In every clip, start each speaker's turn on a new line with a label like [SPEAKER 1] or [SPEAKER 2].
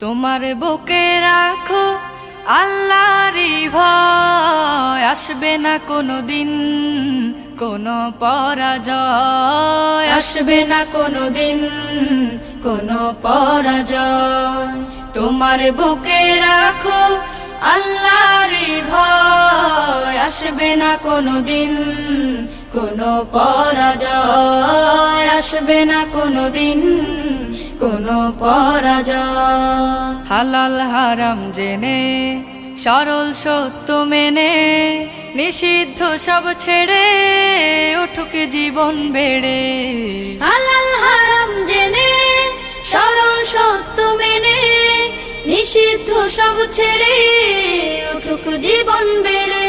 [SPEAKER 1] তোমার বুকে রাখো আল্লাহরই ভয়, আসবে না কোনো দিন কোনো পরাজয়, আসবে না কোনো দিন কোনো পরাজয়। তোমার বুকে রাখো আল্লাহরই ভয়, আসবে না কোনো দিন কোনো পরাজয়, আসবে না কোনো দিন কোনো পরাজয়। হালাল হারাম জেনে সরল সত্য মেনে নিষিদ্ধ সব ছেড়ে উঠুক জীবন বেড়ে।
[SPEAKER 2] হালাল হারাম জেনে সরল সত্য মেনে নিষিদ্ধ সব ছেড়ে উঠুক জীবন বেড়ে।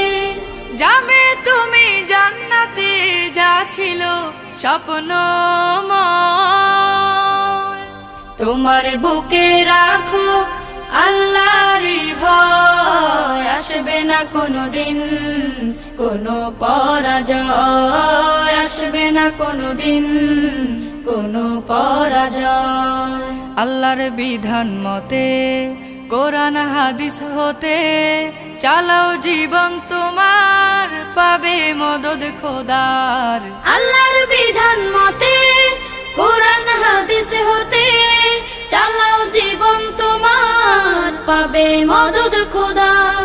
[SPEAKER 1] যাবে তুমি জান্নাতে যা ছিল স্বপ্নময়, তোমার বুকে রাখো আল্লাহরই ভয়, আসবে না কোনো দিন কোনো পরাজয়, আসবে না কোনো দিন কোনো পরাজয়। আল্লাহর বিধান মতে কোরআন হাদিস হতে চালাও জীবন তোমার, পাবে মদদ খোদার।
[SPEAKER 2] আল্লাহর বিধান মতে কোরআন হাদিস হতে চালাও জীবন তোমার, পাবে মদদ খোদার।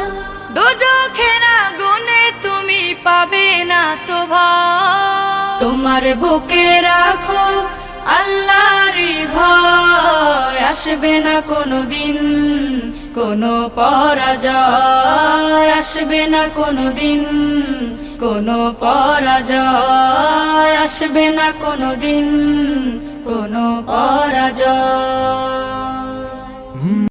[SPEAKER 1] দোজখের আগুনে তুমি পাবে না তো ভয়, তোমার বুকে রাখো আল্লাহরই ভয়, আসবে না কোনো দিন কোনো পরাজয়, আসবে না কোনো দিন কোনো পরাজয়, আসবে না কোনো দিন কোনো পরাজয়।